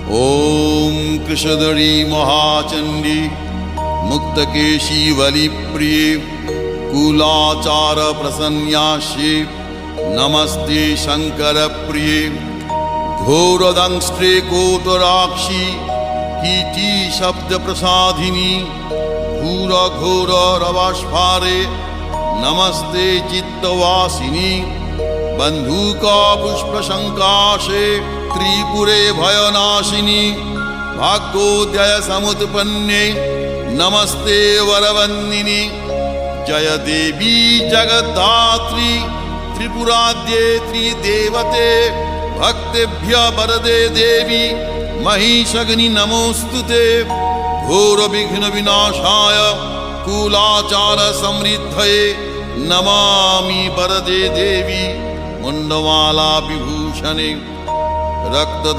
ॐ कृशधरी महाचण्डी मुक्तकेशी वलिप्रिये कुलाचार प्रसन्यास्ये नमस्ते शंकरप्रिये घोरदंष्ट्रे कोटराक्षी कीटी शब्द प्रसादिनी घोर घोर रवास्फारे नमस्ते चित्तवासिनी बंधुका पुष्प शंकाशे त्रिपुरे भयनाशिनी भाग्योदय समुत्पन्ने नमस्ते वरवन्दिनी जय देवी जगद्धात्री त्रिपुराद्ये त्रिदेवते भक्तेभ्य वरदे देवी महिषग्नि नमोस्तुते घोर विघ्न विनाशाय कुलाचार समृद्धये नमामि वरदे देवी मुंडमाला विभूषणे रक्तधा